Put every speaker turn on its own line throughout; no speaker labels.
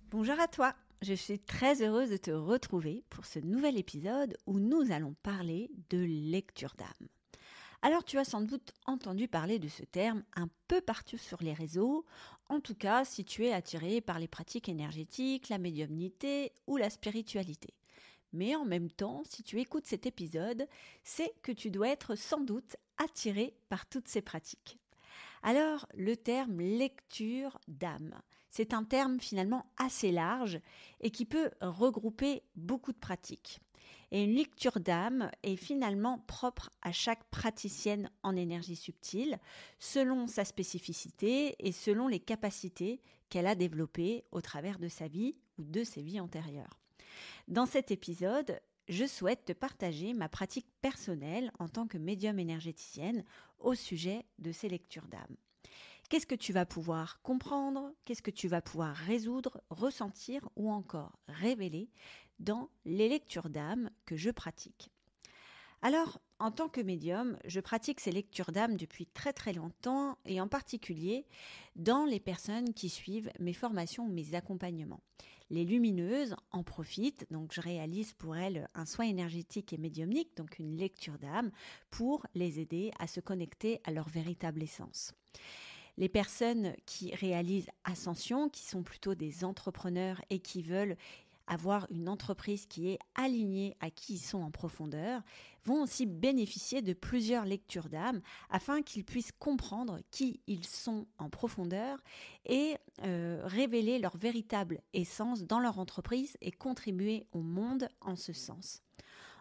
Bonjour à toi, je suis très heureuse de te retrouver pour ce nouvel épisode où nous allons parler de lecture d'âme. Alors tu as sans doute entendu parler de ce terme un peu partout sur les réseaux, en tout cas si tu es attiré par les pratiques énergétiques, la médiumnité ou la spiritualité. Mais en même temps, si tu écoutes cet épisode, c'est que tu dois être sans doute attiré par toutes ces pratiques. Alors, le terme lecture d'âme, c'est un terme finalement assez large et qui peut regrouper beaucoup de pratiques. Et une lecture d'âme est finalement propre à chaque praticienne en énergie subtile, selon sa spécificité et selon les capacités qu'elle a développées au travers de sa vie ou de ses vies antérieures. Dans cet épisode, je souhaite te partager ma pratique personnelle en tant que médium énergéticienne au sujet de ces lectures d'âme. Qu'est-ce que tu vas pouvoir comprendre? Qu'est-ce que tu vas pouvoir résoudre, ressentir ou encore révéler dans les lectures d'âme que je pratique? Alors, en tant que médium, je pratique ces lectures d'âme depuis très très longtemps et en particulier dans les personnes qui suivent mes formations ou mes accompagnements. Les lumineuses en profitent, donc je réalise pour elles un soin énergétique et médiumnique, donc une lecture d'âme, pour les aider à se connecter à leur véritable essence. Les personnes qui réalisent Ascension, qui sont plutôt des entrepreneurs et qui veulent avoir une entreprise qui est alignée à qui ils sont en profondeur, vont aussi bénéficier de plusieurs lectures d'âme afin qu'ils puissent comprendre qui ils sont en profondeur et révéler leur véritable essence dans leur entreprise et contribuer au monde en ce sens.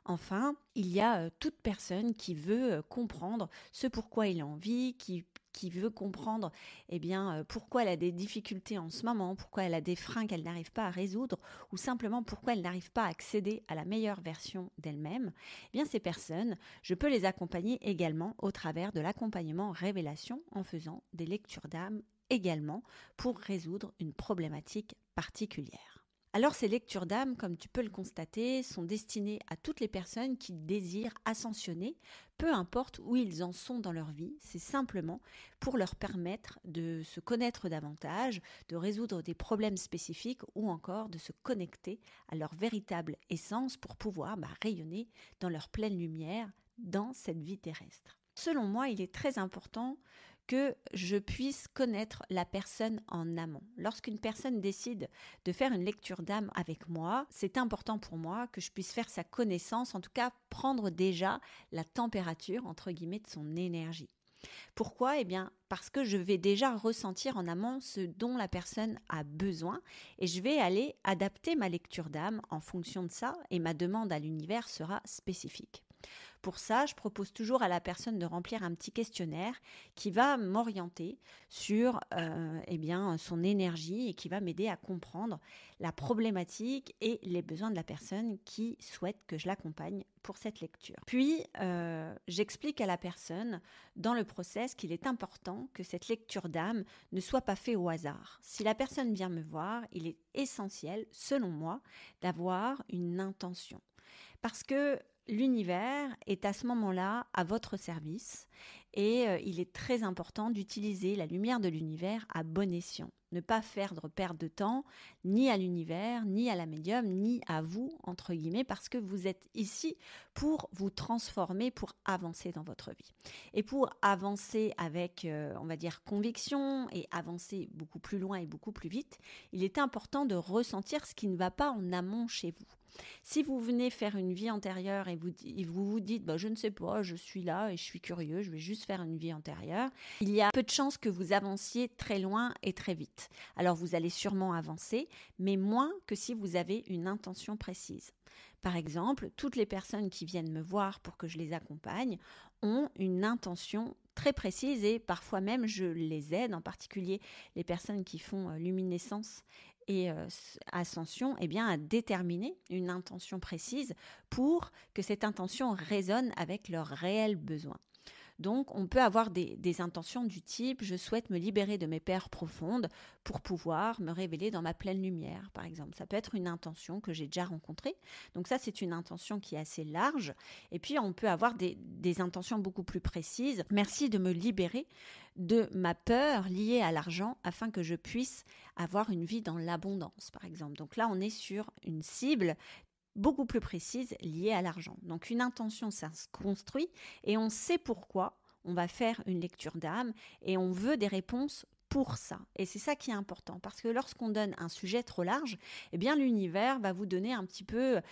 Enfin, il y a toute personne qui veut comprendre ce pourquoi il a envie, qui veut comprendre pourquoi elle a des difficultés en ce moment, pourquoi elle a des freins qu'elle n'arrive pas à résoudre ou simplement pourquoi elle n'arrive pas à accéder à la meilleure version d'elle-même. Ces personnes, je peux les accompagner également au travers de l'accompagnement révélation en faisant des lectures d'âme également pour résoudre une problématique particulière. Alors ces lectures d'âme, comme tu peux le constater, sont destinées à toutes les personnes qui désirent ascensionner, peu importe où ils en sont dans leur vie, c'est simplement pour leur permettre de se connaître davantage, de résoudre des problèmes spécifiques ou encore de se connecter à leur véritable essence pour pouvoir rayonner dans leur pleine lumière dans cette vie terrestre. Selon moi, il est très important que je puisse connaître la personne en amont. Lorsqu'une personne décide de faire une lecture d'âme avec moi, c'est important pour moi que je puisse faire sa connaissance, en tout cas prendre déjà la température, entre guillemets, de son énergie. Pourquoi? Parce que je vais déjà ressentir en amont ce dont la personne a besoin et je vais aller adapter ma lecture d'âme en fonction de ça et ma demande à l'univers sera spécifique. Pour ça, je propose toujours à la personne de remplir un petit questionnaire qui va m'orienter sur son énergie et qui va m'aider à comprendre la problématique et les besoins de la personne qui souhaite que je l'accompagne pour cette lecture. Puis, j'explique à la personne dans le process qu'il est important que cette lecture d'âme ne soit pas faite au hasard. Si la personne vient me voir, il est essentiel, selon moi, d'avoir une intention. Parce que l'univers est à ce moment-là à votre service et il est très important d'utiliser la lumière de l'univers à bon escient. Ne pas faire de perte de temps ni à l'univers, ni à la médium, ni à vous, entre guillemets, parce que vous êtes ici pour vous transformer, pour avancer dans votre vie. Et pour avancer avec, conviction et avancer beaucoup plus loin et beaucoup plus vite, il est important de ressentir ce qui ne va pas en amont chez vous. Si vous venez faire une vie antérieure et vous vous dites je ne sais pas, je suis là et je suis curieux, je vais juste faire une vie antérieure, il y a peu de chances que vous avanciez très loin et très vite. Alors vous allez sûrement avancer, mais moins que si vous avez une intention précise. Par exemple, toutes les personnes qui viennent me voir pour que je les accompagne ont une intention très précise et parfois même je les aide, en particulier les personnes qui font luminescence et ascension, à déterminer une intention précise pour que cette intention résonne avec leurs réels besoins. Donc, on peut avoir des intentions du type « je souhaite me libérer de mes peurs profondes pour pouvoir me révéler dans ma pleine lumière », par exemple. Ça peut être une intention que j'ai déjà rencontrée. Donc ça, c'est une intention qui est assez large. Et puis, on peut avoir des intentions beaucoup plus précises. « Merci de me libérer de ma peur liée à l'argent afin que je puisse avoir une vie dans l'abondance », par exemple. Donc là, on est sur une cible beaucoup plus précise liée à l'argent. Donc une intention, ça se construit et on sait pourquoi on va faire une lecture d'âme et on veut des réponses pour ça. Et c'est ça qui est important parce que lorsqu'on donne un sujet trop large, eh bien l'univers va vous donner un petit peu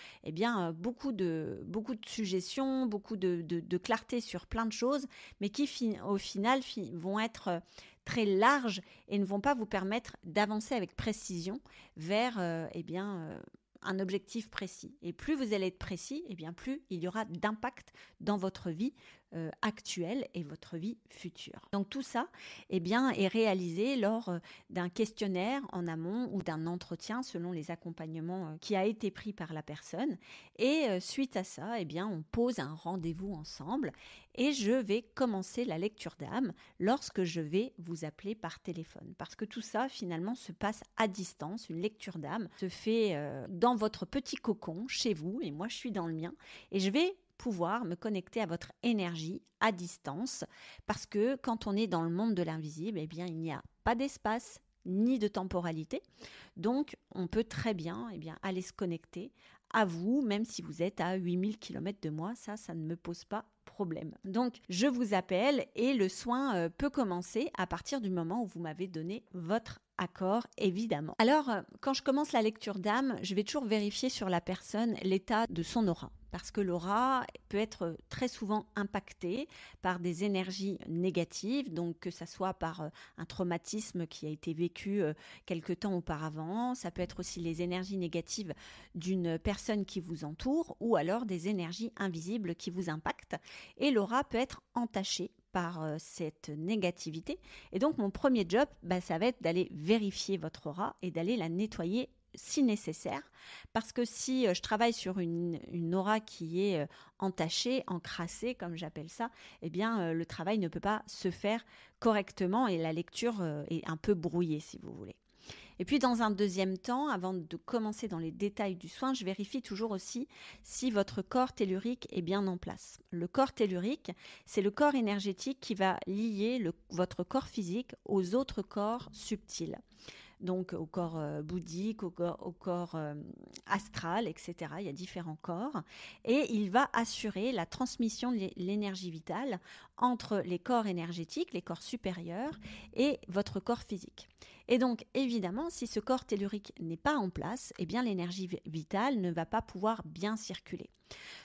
beaucoup de suggestions, beaucoup de clarté sur plein de choses, mais qui au final vont être très larges et ne vont pas vous permettre d'avancer avec précision vers un objectif précis. Et plus vous allez être précis, et bien plus il y aura d'impact dans votre vie actuelle et votre vie future. Donc tout ça est réalisé lors d'un questionnaire en amont ou d'un entretien selon les accompagnements qui a été pris par la personne. Et suite à ça, on pose un rendez-vous ensemble et je vais commencer la lecture d'âme lorsque je vais vous appeler par téléphone. Parce que tout ça, finalement, se passe à distance. Une lecture d'âme se fait dans votre petit cocon, chez vous, et moi je suis dans le mien. Et je vais pouvoir me connecter à votre énergie à distance parce que quand on est dans le monde de l'invisible, il n'y a pas d'espace ni de temporalité. Donc, on peut très bien aller se connecter à vous, même si vous êtes à 8000 km de moi. Ça ne me pose pas problème. Donc, je vous appelle et le soin peut commencer à partir du moment où vous m'avez donné votre accord, évidemment. Alors, quand je commence la lecture d'âme, je vais toujours vérifier sur la personne l'état de son aura. Parce que l'aura peut être très souvent impactée par des énergies négatives, donc que ce soit par un traumatisme qui a été vécu quelque temps auparavant, ça peut être aussi les énergies négatives d'une personne qui vous entoure, ou alors des énergies invisibles qui vous impactent. Et l'aura peut être entachée par cette négativité. Et donc, mon premier job, ça va être d'aller vérifier votre aura et d'aller la nettoyer si nécessaire, parce que si je travaille sur une aura qui est entachée, encrassée, comme j'appelle ça, le travail ne peut pas se faire correctement et la lecture est un peu brouillée, si vous voulez. Et puis, dans un deuxième temps, avant de commencer dans les détails du soin, je vérifie toujours aussi si votre corps tellurique est bien en place. Le corps tellurique, c'est le corps énergétique qui va lier votre corps physique aux autres corps subtils. Donc au corps bouddhique, au corps astral, etc. Il y a différents corps. Et il va assurer la transmission de l'énergie vitale entre les corps énergétiques, les corps supérieurs et votre corps physique. Et donc, évidemment, si ce corps tellurique n'est pas en place, l'énergie vitale ne va pas pouvoir bien circuler.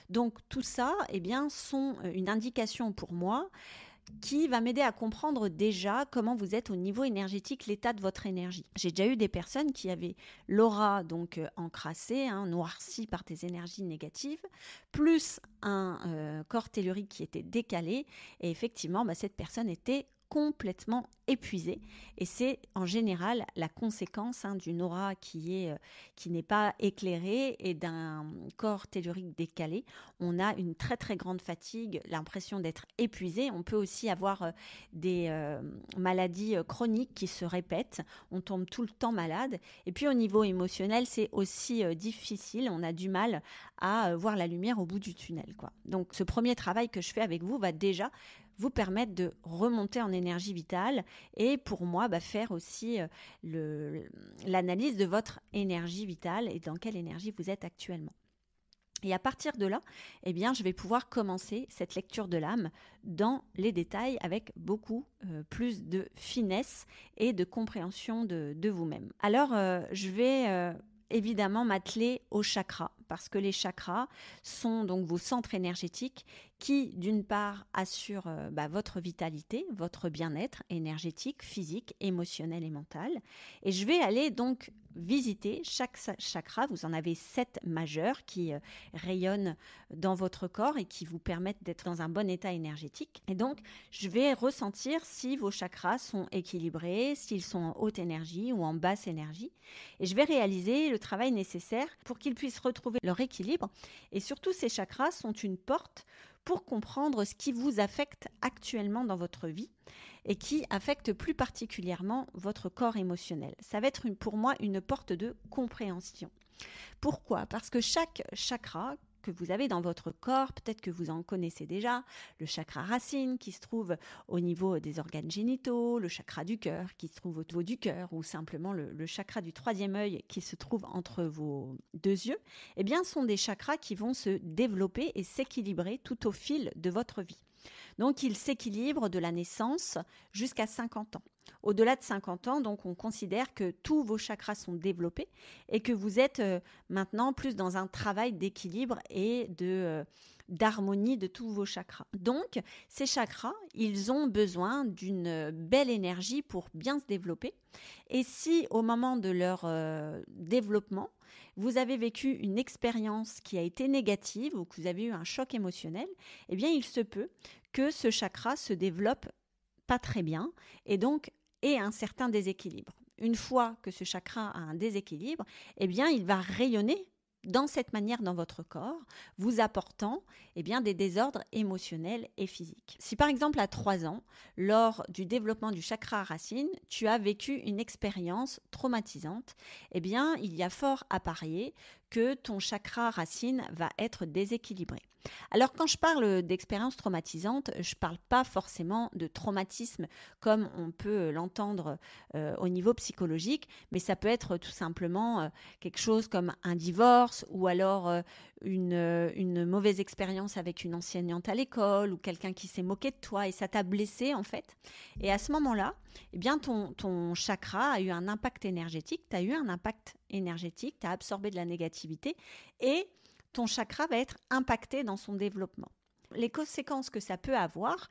Donc, tout ça, sont une indication pour moi qui va m'aider à comprendre déjà comment vous êtes au niveau énergétique, l'état de votre énergie. J'ai déjà eu des personnes qui avaient l'aura donc encrassée, noircie par des énergies négatives, plus un corps tellurique qui était décalé. Et effectivement, cette personne était complètement épuisée. Et c'est en général la conséquence d'une aura qui n'est pas éclairée et d'un corps tellurique décalé. On a une très très grande fatigue, l'impression d'être épuisé. On peut aussi avoir des maladies chroniques qui se répètent. On tombe tout le temps malade. Et puis au niveau émotionnel, c'est aussi difficile. On a du mal à voir la lumière au bout du tunnel, quoi. Donc ce premier travail que je fais avec vous va déjà vous permettre de remonter en énergie vitale et pour moi faire aussi l'analyse de votre énergie vitale et dans quelle énergie vous êtes actuellement. Et à partir de là, je vais pouvoir commencer cette lecture de l'âme dans les détails avec beaucoup plus de finesse et de compréhension de vous-même. Alors, je vais évidemment m'atteler aux chakras parce que les chakras sont donc vos centres énergétiques qui, d'une part, assurent votre vitalité, votre bien-être énergétique, physique, émotionnel et mental. Et je vais aller donc visiter chaque chakra. Vous en avez 7 majeurs qui rayonnent dans votre corps et qui vous permettent d'être dans un bon état énergétique. Et donc, je vais ressentir si vos chakras sont équilibrés, s'ils sont en haute énergie ou en basse énergie. Et je vais réaliser le travail nécessaire pour qu'ils puissent retrouver leur équilibre. Et surtout, ces chakras sont une porte pour comprendre ce qui vous affecte actuellement dans votre vie et qui affecte plus particulièrement votre corps émotionnel. Ça va être pour moi une porte de compréhension. Pourquoi ? Parce que chaque chakra que vous avez dans votre corps, peut-être que vous en connaissez déjà, le chakra racine qui se trouve au niveau des organes génitaux, le chakra du cœur qui se trouve au niveau du cœur, ou simplement le chakra du troisième œil qui se trouve entre vos deux yeux, eh bien, sont des chakras qui vont se développer et s'équilibrer tout au fil de votre vie. Donc, ils s'équilibrent de la naissance jusqu'à 50 ans. Au-delà de 50 ans, donc, on considère que tous vos chakras sont développés et que vous êtes maintenant plus dans un travail d'équilibre et d'harmonie de tous vos chakras. Donc, ces chakras, ils ont besoin d'une belle énergie pour bien se développer. Et si, au moment de leur développement, vous avez vécu une expérience qui a été négative ou que vous avez eu un choc émotionnel, eh bien, il se peut que ce chakra se développe pas très bien et donc ait un certain déséquilibre. Une fois que ce chakra a un déséquilibre, eh bien, il va rayonner dans cette manière dans votre corps, vous apportant des désordres émotionnels et physiques. Si par exemple à 3 ans, lors du développement du chakra racine, tu as vécu une expérience traumatisante, il y a fort à parier que ton chakra racine va être déséquilibré. Alors quand je parle d'expérience traumatisante, je ne parle pas forcément de traumatisme comme on peut l'entendre au niveau psychologique, mais ça peut être tout simplement quelque chose comme un divorce ou alors une mauvaise expérience avec une enseignante à l'école ou quelqu'un qui s'est moqué de toi et ça t'a blessé en fait. Et à ce moment-là, ton chakra a eu un impact énergétique, tu as eu un impact énergétique, tu as absorbé de la négativité et ton chakra va être impacté dans son développement. Les conséquences que ça peut avoir,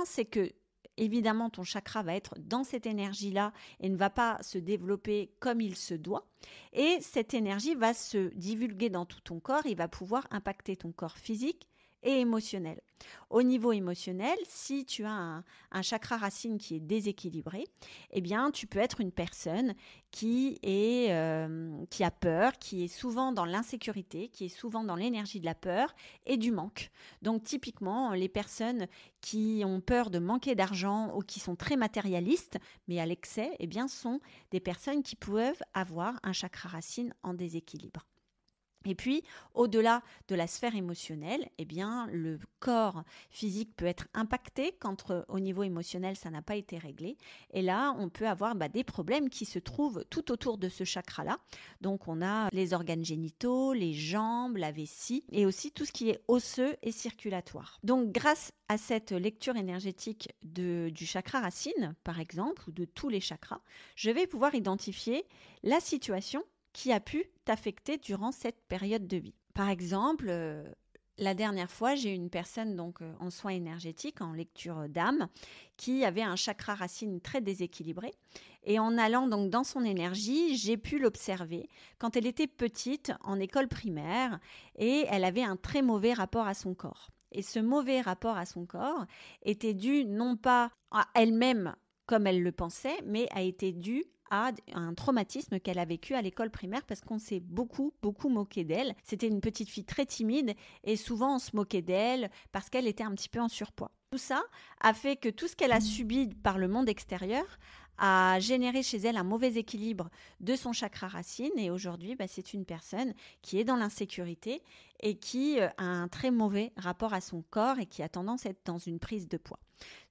c'est que évidemment ton chakra va être dans cette énergie-là et ne va pas se développer comme il se doit. Et cette énergie va se divulguer dans tout ton corps, il va pouvoir impacter ton corps physique et émotionnel. Au niveau émotionnel, si tu as un chakra racine qui est déséquilibré, tu peux être une personne qui a peur, qui est souvent dans l'insécurité, qui est souvent dans l'énergie de la peur et du manque. Donc typiquement, les personnes qui ont peur de manquer d'argent ou qui sont très matérialistes, mais à l'excès, sont des personnes qui peuvent avoir un chakra racine en déséquilibre. Et puis, au-delà de la sphère émotionnelle, le corps physique peut être impacté quand au niveau émotionnel, ça n'a pas été réglé. Et là, on peut avoir des problèmes qui se trouvent tout autour de ce chakra-là. Donc, on a les organes génitaux, les jambes, la vessie et aussi tout ce qui est osseux et circulatoire. Donc, grâce à cette lecture énergétique du chakra racine, par exemple, ou de tous les chakras, je vais pouvoir identifier la situation qui a pu t'affecter durant cette période de vie. Par exemple, la dernière fois, j'ai eu une personne en soins énergétiques, en lecture d'âme, qui avait un chakra racine très déséquilibré. Et en allant donc dans son énergie, j'ai pu l'observer quand elle était petite, en école primaire, et elle avait un très mauvais rapport à son corps. Et ce mauvais rapport à son corps était dû non pas à elle-même comme elle le pensait, mais a été dû à un traumatisme qu'elle a vécu à l'école primaire parce qu'on s'est beaucoup moqué d'elle. C'était une petite fille très timide et souvent on se moquait d'elle parce qu'elle était un petit peu en surpoids. Tout ça a fait que tout ce qu'elle a subi par le monde extérieur a généré chez elle un mauvais équilibre de son chakra racine et aujourd'hui, c'est une personne qui est dans l'insécurité et qui a un très mauvais rapport à son corps et qui a tendance à être dans une prise de poids.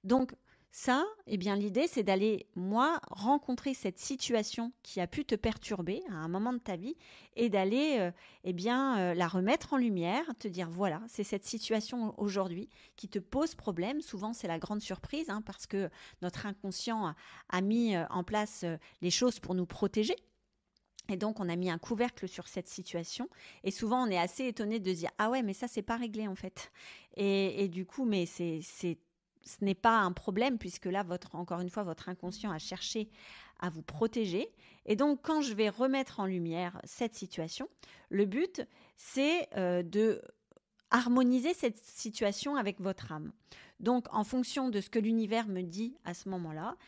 Donc, ça, l'idée, c'est d'aller, rencontrer cette situation qui a pu te perturber à un moment de ta vie et d'aller, la remettre en lumière, te dire, voilà, c'est cette situation aujourd'hui qui te pose problème. Souvent, c'est la grande surprise parce que notre inconscient a mis en place les choses pour nous protéger. Et donc, on a mis un couvercle sur cette situation. Et souvent, on est assez étonné de se dire, ah ouais, mais ça, c'est pas réglé en fait. Et du coup, mais ce n'est pas un problème puisque là, encore une fois, votre inconscient a cherché à vous protéger. Et donc, quand je vais remettre en lumière cette situation, le but, c'est de harmoniser cette situation avec votre âme. Donc, en fonction de ce que l'univers me dit à ce moment-là,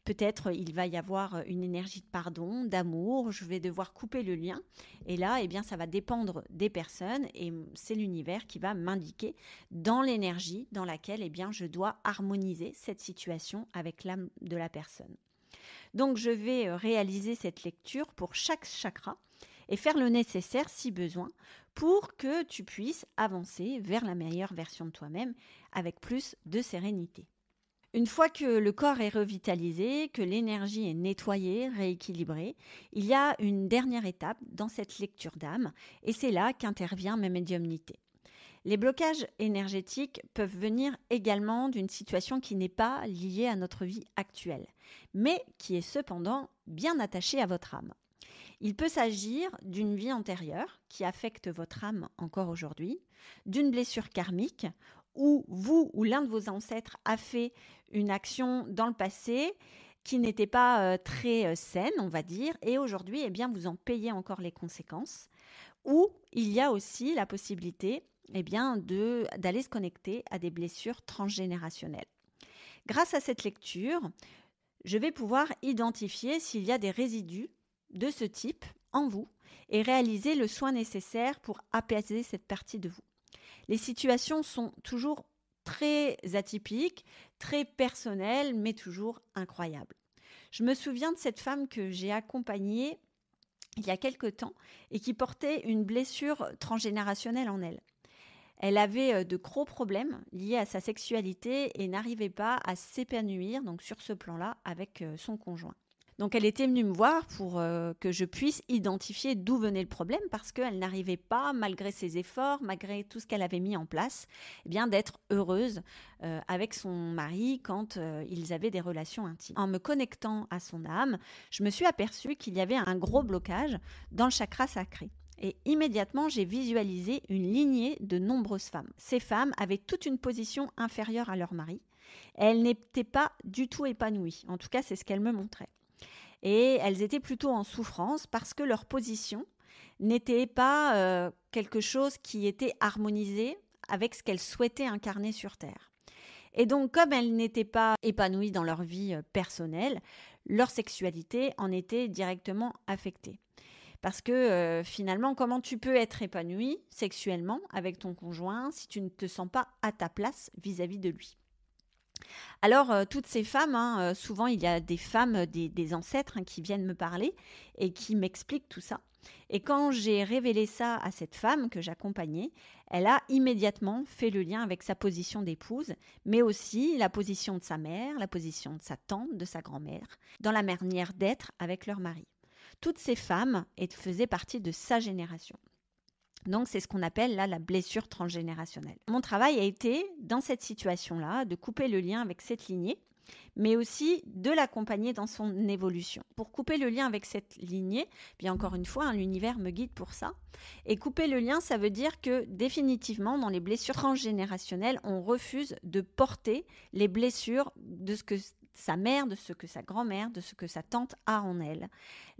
Peut-être il va y avoir une énergie de pardon, d'amour, je vais devoir couper le lien. Et là, eh bien, ça va dépendre des personnes et c'est l'univers qui va m'indiquer dans l'énergie dans laquelle eh bien, je dois harmoniser cette situation avec l'âme de la personne. Donc, je vais réaliser cette lecture pour chaque chakra et faire le nécessaire si besoin pour que tu puisses avancer vers la meilleure version de toi-même avec plus de sérénité. Une fois que le corps est revitalisé, que l'énergie est nettoyée, rééquilibrée, il y a une dernière étape dans cette lecture d'âme et c'est là qu'intervient ma médiumnité. Les blocages énergétiques peuvent venir également d'une situation qui n'est pas liée à notre vie actuelle, mais qui est cependant bien attachée à votre âme. Il peut s'agir d'une vie antérieure qui affecte votre âme encore aujourd'hui, d'une blessure karmique où vous ou l'un de vos ancêtres a fait une action dans le passé qui n'était pas très saine, on va dire, et aujourd'hui, eh bien, vous en payez encore les conséquences. Ou il y a aussi la possibilité eh bien, d'aller se connecter à des blessures transgénérationnelles. Grâce à cette lecture, je vais pouvoir identifier s'il y a des résidus de ce type en vous et réaliser le soin nécessaire pour apaiser cette partie de vous. Les situations sont toujours très atypiques, très personnelles, mais toujours incroyables. Je me souviens de cette femme que j'ai accompagnée il y a quelque temps et qui portait une blessure transgénérationnelle en elle. Elle avait de gros problèmes liés à sa sexualité et n'arrivait pas à s'épanouir donc sur ce plan-là avec son conjoint. Donc elle était venue me voir pour que je puisse identifier d'où venait le problème parce qu'elle n'arrivait pas, malgré ses efforts, malgré tout ce qu'elle avait mis en place, eh bien, d'être heureuse avec son mari quand ils avaient des relations intimes. En me connectant à son âme, je me suis aperçue qu'il y avait un gros blocage dans le chakra sacré. Et immédiatement, j'ai visualisé une lignée de nombreuses femmes. Ces femmes avaient toute une position inférieure à leur mari. Elles n'étaient pas du tout épanouies. En tout cas, c'est ce qu'elles me montraient. Et elles étaient plutôt en souffrance parce que leur position n'était pas quelque chose qui était harmonisé avec ce qu'elles souhaitaient incarner sur Terre. Et donc, comme elles n'étaient pas épanouies dans leur vie personnelle, leur sexualité en était directement affectée. Parce que finalement, comment tu peux être épanouie sexuellement avec ton conjoint si tu ne te sens pas à ta place vis-à-vis de lui ? Alors, toutes ces femmes, souvent il y a des femmes, des ancêtres qui viennent me parler et qui m'expliquent tout ça. Et quand j'ai révélé ça à cette femme que j'accompagnais, elle a immédiatement fait le lien avec sa position d'épouse, mais aussi la position de sa mère, la position de sa tante, de sa grand-mère, dans la manière d'être avec leur mari. Toutes ces femmes faisaient partie de sa génération. Donc, c'est ce qu'on appelle là la blessure transgénérationnelle. Mon travail a été, dans cette situation-là, de couper le lien avec cette lignée, mais aussi de l'accompagner dans son évolution. Pour couper le lien avec cette lignée, bien encore une fois, l'univers me guide pour ça. Et couper le lien, ça veut dire que définitivement, dans les blessures transgénérationnelles, on refuse de porter les blessures de ce que sa mère, de ce que sa grand-mère, de ce que sa tante a en elle.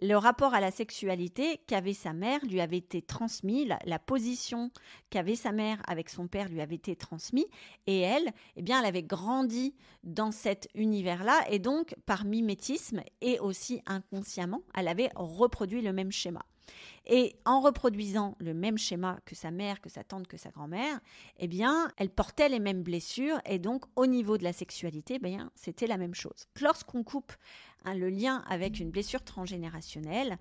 Le rapport à la sexualité qu'avait sa mère lui avait été transmis, la position qu'avait sa mère avec son père lui avait été transmise, et elle, eh bien, elle avait grandi dans cet univers-là, et donc, par mimétisme et aussi inconsciemment, elle avait reproduit le même schéma. Et en reproduisant le même schéma que sa mère, que sa tante, que sa grand-mère, eh bien, elle portait les mêmes blessures et donc au niveau de la sexualité, c'était la même chose. Lorsqu'on coupe le lien avec une blessure transgénérationnelle,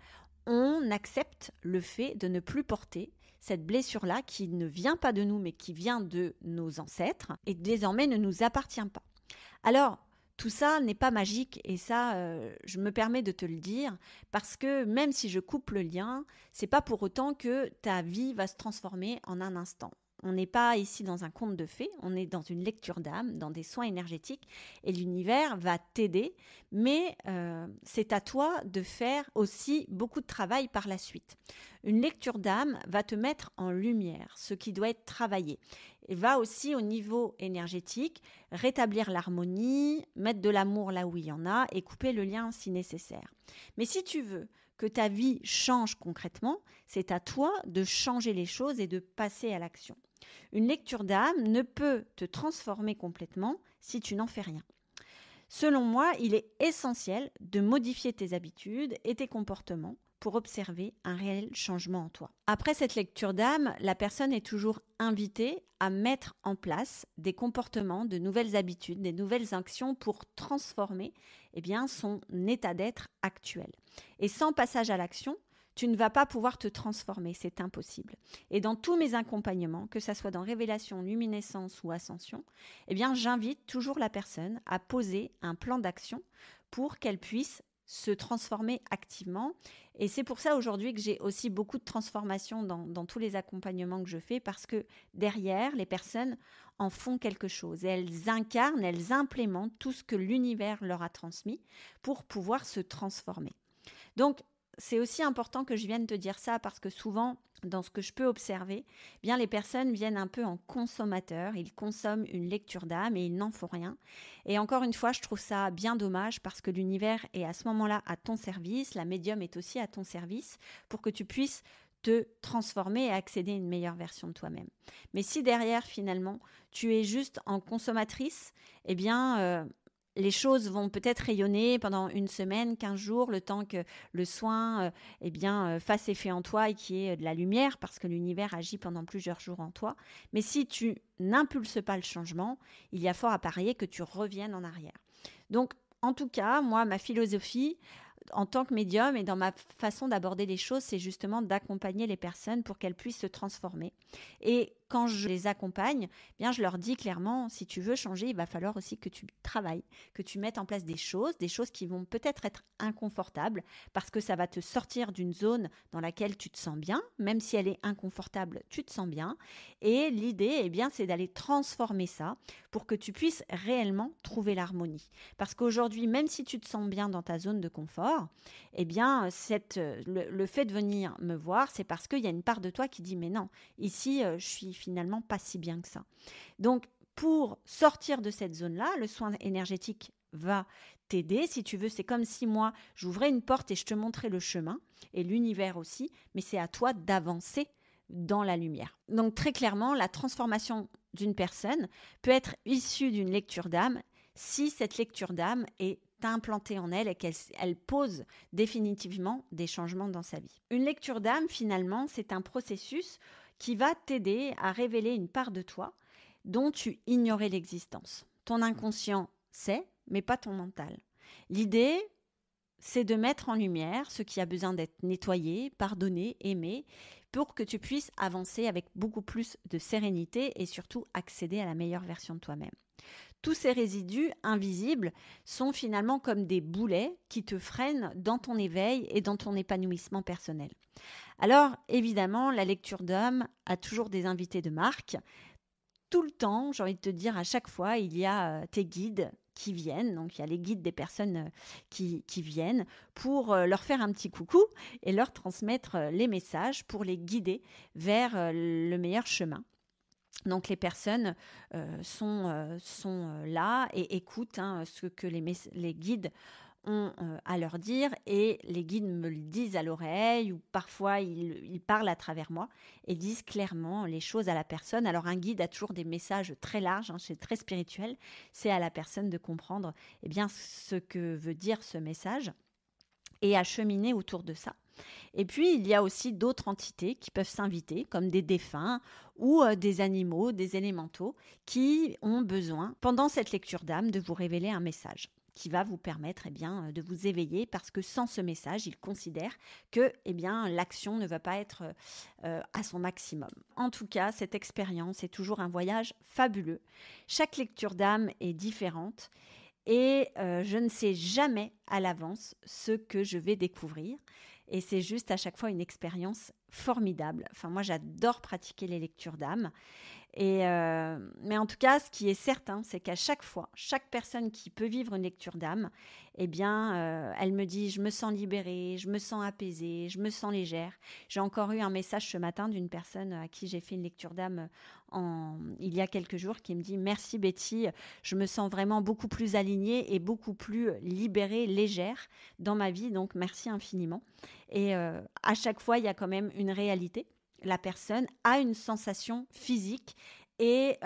on accepte le fait de ne plus porter cette blessure-là qui ne vient pas de nous mais qui vient de nos ancêtres et désormais ne nous appartient pas. Alors, tout ça n'est pas magique et ça, je me permets de te le dire parce que même si je coupe le lien, c'est pas pour autant que ta vie va se transformer en un instant. On n'est pas ici dans un conte de fées, on est dans une lecture d'âme, dans des soins énergétiques et l'univers va t'aider, mais c'est à toi de faire aussi beaucoup de travail par la suite. Une lecture d'âme va te mettre en lumière ce qui doit être travaillé et va aussi au niveau énergétique rétablir l'harmonie, mettre de l'amour là où il y en a et couper le lien si nécessaire. Mais si tu veux que ta vie change concrètement, c'est à toi de changer les choses et de passer à l'action. Une lecture d'âme ne peut te transformer complètement si tu n'en fais rien. Selon moi, il est essentiel de modifier tes habitudes et tes comportements pour observer un réel changement en toi. Après cette lecture d'âme, la personne est toujours invitée à mettre en place des comportements, de nouvelles habitudes, des nouvelles actions pour transformer son état d'être actuel. Et sans passage à l'action, tu ne vas pas pouvoir te transformer, c'est impossible. Et dans tous mes accompagnements, que ce soit dans révélation, luminescence ou ascension, j'invite toujours la personne à poser un plan d'action pour qu'elle puisse se transformer activement. Et c'est pour ça aujourd'hui que j'ai aussi beaucoup de transformations dans tous les accompagnements que je fais, parce que derrière, les personnes en font quelque chose. Et elles incarnent, elles implémentent tout ce que l'univers leur a transmis pour pouvoir se transformer. Donc, c'est aussi important que je vienne te dire ça, parce que souvent, dans ce que je peux observer, les personnes viennent un peu en consommateur, ils consomment une lecture d'âme et ils n'en font rien. Et encore une fois, je trouve ça bien dommage, parce que l'univers est à ce moment-là à ton service, la médium est aussi à ton service, pour que tu puisses te transformer et accéder à une meilleure version de toi-même. Mais si derrière, finalement, tu es juste en consommatrice, les choses vont peut-être rayonner pendant une semaine, 15 jours, le temps que le soin fasse effet en toi et qu'il y ait de la lumière, parce que l'univers agit pendant plusieurs jours en toi. Mais si tu n'impulses pas le changement, il y a fort à parier que tu reviennes en arrière. Donc, en tout cas, moi, ma philosophie en tant que médium et dans ma façon d'aborder les choses, c'est justement d'accompagner les personnes pour qu'elles puissent se transformer. Et quand je les accompagne, je leur dis clairement, si tu veux changer, il va falloir aussi que tu travailles, que tu mettes en place des choses qui vont peut-être être inconfortables, parce que ça va te sortir d'une zone dans laquelle tu te sens bien, même si elle est inconfortable, tu te sens bien. Et l'idée, c'est d'aller transformer ça pour que tu puisses réellement trouver l'harmonie. Parce qu'aujourd'hui, même si tu te sens bien dans ta zone de confort, le fait de venir me voir, c'est parce qu'il y a une part de toi qui dit, mais non, ici, je suis finalement pas si bien que ça. Donc, pour sortir de cette zone-là, le soin énergétique va t'aider. Si tu veux, c'est comme si moi, j'ouvrais une porte et je te montrais le chemin, et l'univers aussi, mais c'est à toi d'avancer dans la lumière. Donc, très clairement, la transformation d'une personne peut être issue d'une lecture d'âme, si cette lecture d'âme est implantée en elle et qu'elle pose définitivement des changements dans sa vie. Une lecture d'âme, finalement, c'est un processus qui va t'aider à révéler une part de toi dont tu ignorais l'existence. Ton inconscient sait, mais pas ton mental. L'idée, c'est de mettre en lumière ce qui a besoin d'être nettoyé, pardonné, aimé, pour que tu puisses avancer avec beaucoup plus de sérénité et surtout accéder à la meilleure version de toi-même. Tous ces résidus invisibles sont finalement comme des boulets qui te freinent dans ton éveil et dans ton épanouissement personnel. Alors, évidemment, la lecture d'âme a toujours des invités de marque. Tout le temps, j'ai envie de te dire, à chaque fois, il y a tes guides qui viennent. Donc, il y a les guides des personnes qui viennent pour leur faire un petit coucou et leur transmettre les messages pour les guider vers le meilleur chemin. Donc, les personnes sont là et écoutent ce que les guides ont à leur dire, et les guides me le disent à l'oreille, ou parfois ils parlent à travers moi et disent clairement les choses à la personne. Alors, un guide a toujours des messages très larges, c'est très spirituel, c'est à la personne de comprendre ce que veut dire ce message et à cheminer autour de ça. Et puis, il y a aussi d'autres entités qui peuvent s'inviter, comme des défunts ou des animaux, des élémentaux, qui ont besoin, pendant cette lecture d'âme, de vous révéler un message qui va vous permettre de vous éveiller, parce que sans ce message, ils considèrent que l'action ne va pas être à son maximum. En tout cas, cette expérience est toujours un voyage fabuleux. Chaque lecture d'âme est différente et je ne sais jamais à l'avance ce que je vais découvrir. Et c'est juste à chaque fois une expérience formidable. Enfin, moi, j'adore pratiquer les lectures d'âme. Mais en tout cas, ce qui est certain, c'est qu'à chaque fois, chaque personne qui peut vivre une lecture d'âme, elle me dit « je me sens libérée, je me sens apaisée, je me sens légère ». J'ai encore eu un message ce matin d'une personne à qui j'ai fait une lecture d'âme il y a quelques jours, qui me dit « merci Betty, je me sens vraiment beaucoup plus alignée et beaucoup plus libérée, légère dans ma vie, donc merci infiniment ». Et à chaque fois, il y a quand même une réalité. La personne a une sensation physique et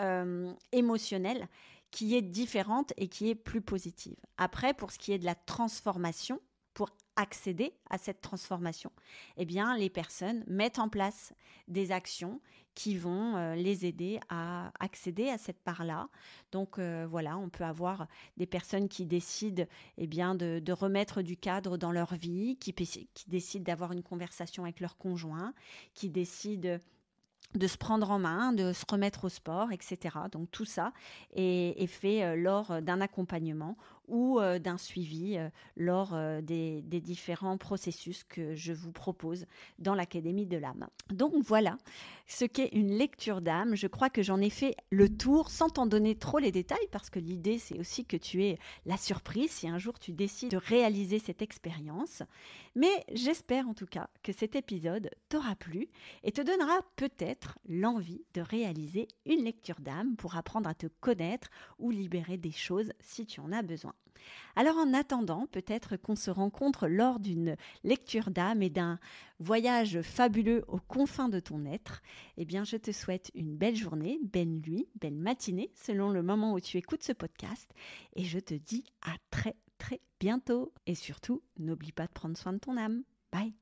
émotionnelle qui est différente et qui est plus positive. Après, pour ce qui est de la transformation, pour accéder à cette transformation, eh bien, les personnes mettent en place des actions qui vont les aider à accéder à cette part-là. Donc voilà, on peut avoir des personnes qui décident eh bien, de remettre du cadre dans leur vie, qui décident d'avoir une conversation avec leur conjoint, qui décident de se prendre en main, de se remettre au sport, etc. Donc tout ça est fait lors d'un accompagnement ou d'un suivi lors des différents processus que je vous propose dans l'Académie de l'âme. Donc voilà ce qu'est une lecture d'âme. Je crois que j'en ai fait le tour sans t'en donner trop les détails parce que l'idée c'est aussi que tu aies la surprise si un jour tu décides de réaliser cette expérience. Mais j'espère en tout cas que cet épisode t'aura plu et te donnera peut-être l'envie de réaliser une lecture d'âme pour apprendre à te connaître ou libérer des choses si tu en as besoin. Alors en attendant, peut-être qu'on se rencontre lors d'une lecture d'âme et d'un voyage fabuleux aux confins de ton être. Eh bien, je te souhaite une belle journée, belle nuit, belle matinée, selon le moment où tu écoutes ce podcast. Et je te dis à très très bientôt. Et surtout, n'oublie pas de prendre soin de ton âme. Bye.